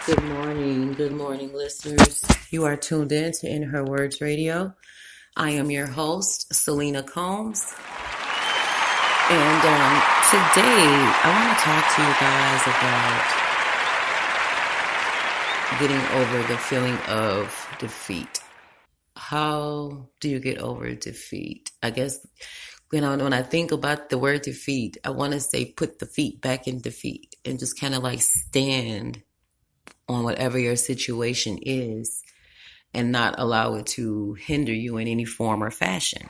Good morning, listeners. You are tuned in to In Her Words Radio. I am your host, Selena Combs, and today I want to talk to you guys about getting over the feeling of defeat. How do you get over defeat? I guess when I think about the word defeat, I want to say put the feet back in defeat and just kind of like stand on whatever your situation is and not allow it to hinder you in any form or fashion. So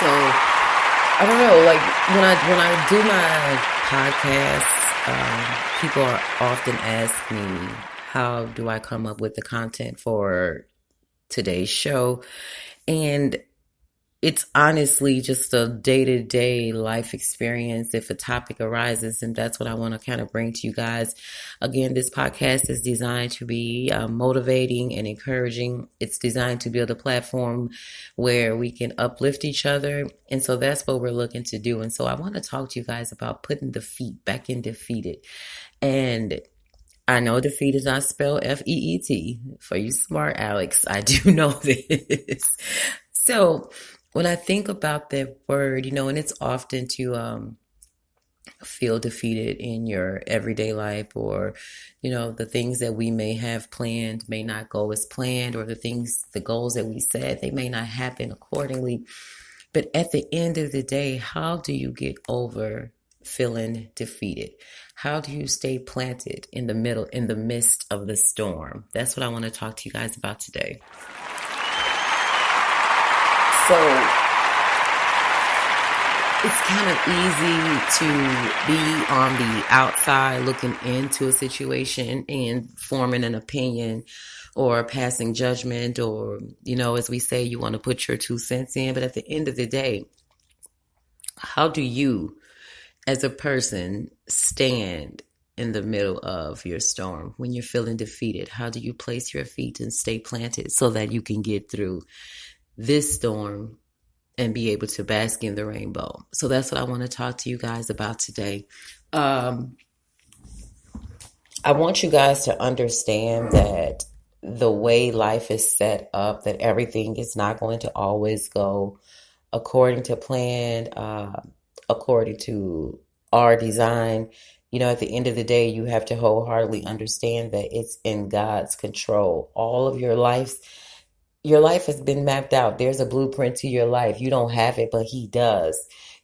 I don't know, like when I do my podcasts, people are often ask me how do I come up with the content for today's show, and it's honestly just a day-to-day life experience if a topic arises, and that's what I want to kind of bring to you guys. Again, this podcast is designed to be motivating and encouraging. It's designed to build a platform where we can uplift each other, and so that's what we're looking to do. And so I want to talk to you guys about putting the feet back in defeated. And I know defeat is not spelled F-E-E-T. For you smart Alex, I do know this. So when I think about that word, and it's often to feel defeated in your everyday life, or, the things that we may have planned may not go as planned, or the goals that we set, they may not happen accordingly. But at the end of the day, how do you get over feeling defeated? How do you stay planted in the midst of the storm? That's what I want to talk to you guys about today. So it's kind of easy to be on the outside looking into a situation and forming an opinion or passing judgment, or, as we say, you want to put your 2 cents in. But at the end of the day, how do you, as a person, stand in the middle of your storm when you're feeling defeated? How do you place your feet and stay planted so that you can get through this storm and be able to bask in the rainbow? So that's what I want to talk to you guys about today. I want you guys to understand that the way life is set up, that everything is not going to always go according to plan, according to our design. At the end of the day, you have to wholeheartedly understand that it's in God's control. All of your life has been mapped out. There's a blueprint to your life. You don't have it, but He does.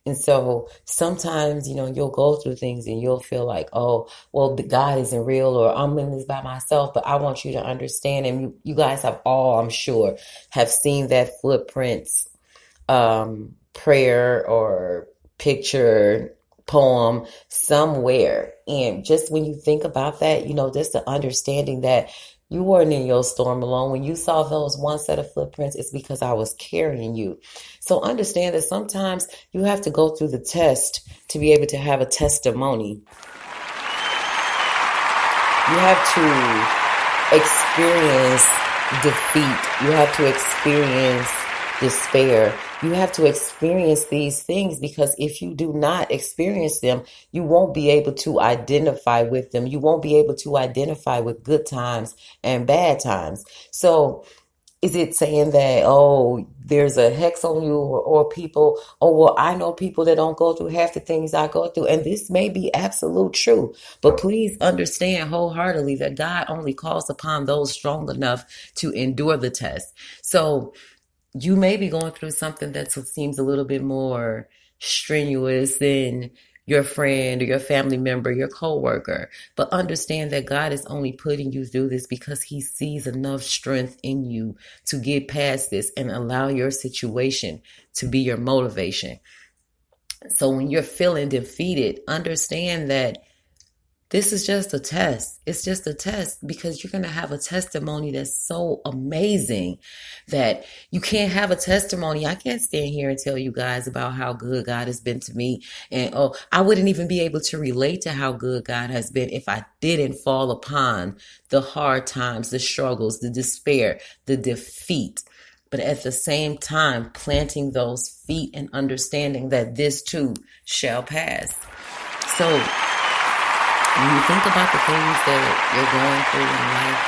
And so sometimes, you'll go through things and you'll feel like, oh, well, God isn't real, or I'm in this by myself. But I want you to understand, and you guys have all, I'm sure, have seen that footprints, prayer or picture, poem somewhere. And just when you think about that, just the understanding that you weren't in your storm alone. When you saw those one set of footprints, it's because I was carrying you. So understand that sometimes you have to go through the test to be able to have a testimony. You have to experience defeat. You have to experience despair. You have to experience these things, because if you do not experience them, you won't be able to identify with them. You won't be able to identify with good times and bad times. So is it saying that, oh, there's a hex on you, or people, oh, well, I know people that don't go through half the things I go through. And this may be absolute true, but please understand wholeheartedly that God only calls upon those strong enough to endure the test. So you may be going through something that seems a little bit more strenuous than your friend or your family member, your coworker. But understand that God is only putting you through this because He sees enough strength in you to get past this and allow your situation to be your motivation. So when you're feeling defeated, understand that this is just a test. It's just a test, because you're going to have a testimony that's so amazing that you can't have a testimony. I can't stand here and tell you guys about how good God has been to me. And I wouldn't even be able to relate to how good God has been if I didn't fall upon the hard times, the struggles, the despair, the defeat. But at the same time, planting those feet and understanding that this too shall pass. So When you think about the things that you're going through in life,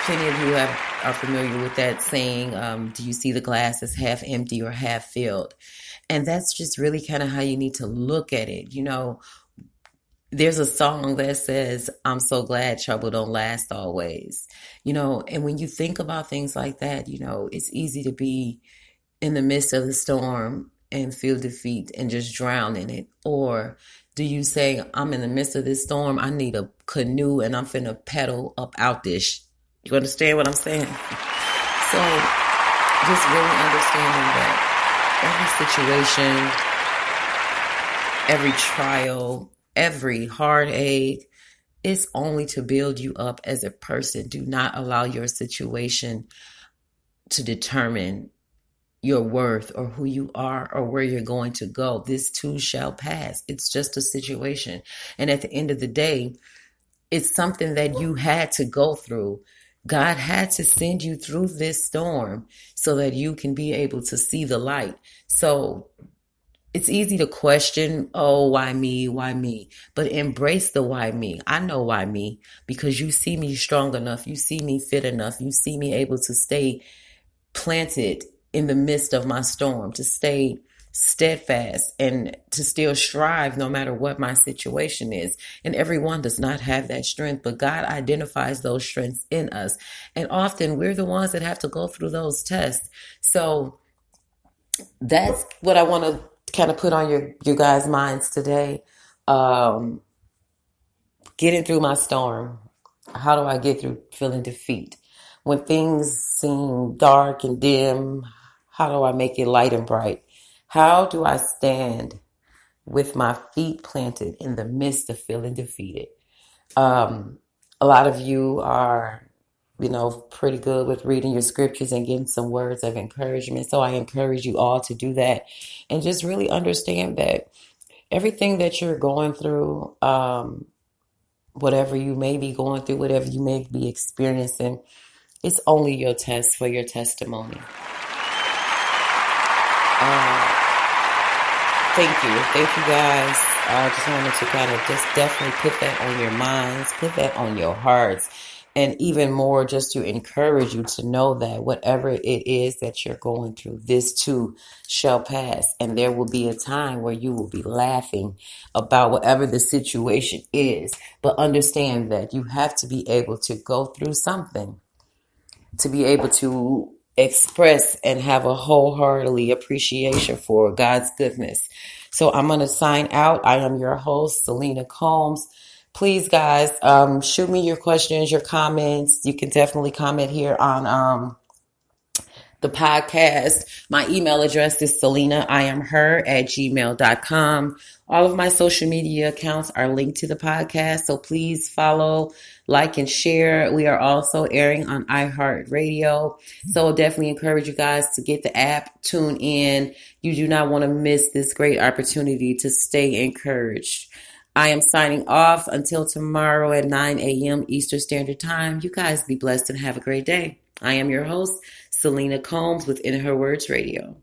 plenty of you are familiar with that saying, do you see the glass as half empty or half filled? And that's just really kind of how you need to look at it. There's a song that says, I'm so glad trouble don't last always. And when you think about things like that, it's easy to be in the midst of the storm and feel defeat and just drown in it? Or do you say, I'm in the midst of this storm, I need a canoe and I'm finna paddle up out this? You understand what I'm saying? So just really understanding that every situation, every trial, every heartache is only to build you up as a person. Do not allow your situation to determine your worth or who you are or where you're going to go. This too shall pass. It's just a situation. And at the end of the day, it's something that you had to go through. God had to send you through this storm so that you can be able to see the light. So it's easy to question, oh, why me? Why me? But embrace the why me. I know why me, because you see me strong enough. You see me fit enough. You see me able to stay planted in the midst of my storm, to stay steadfast and to still strive no matter what my situation is. And everyone does not have that strength, but God identifies those strengths in us. And often we're the ones that have to go through those tests. So that's what I want to kind of put on your guys' minds today. Getting through my storm. How do I get through feeling defeat? When things seem dark and dim, how do I make it light and bright? How do I stand with my feet planted in the midst of feeling defeated? A lot of you are, pretty good with reading your scriptures and getting some words of encouragement. So I encourage you all to do that and just really understand that everything that you're going through, whatever you may be going through, whatever you may be experiencing, it's only your test for your testimony. Thank you. Thank you guys. I just wanted to kind of just definitely put that on your minds, put that on your hearts, and even more just to encourage you to know that whatever it is that you're going through, this too shall pass. And there will be a time where you will be laughing about whatever the situation is. But understand that you have to be able to go through something to be able to express and have a wholeheartedly appreciation for God's goodness. So I'm going to sign out. I am your host, Selena Combs. Please, guys, shoot me your questions, your comments. You can definitely comment here on the podcast. My email address is selenaiamher@gmail.com. All of my social media accounts are linked to the podcast, so please follow, like, and share. We are also airing on iHeartRadio, so definitely encourage you guys to get the app, tune in. You do not want to miss this great opportunity to stay encouraged. I am signing off until tomorrow at 9 a.m. Eastern Standard Time. You guys be blessed and have a great day. I am your host, Selena Combs with In Her Words Radio.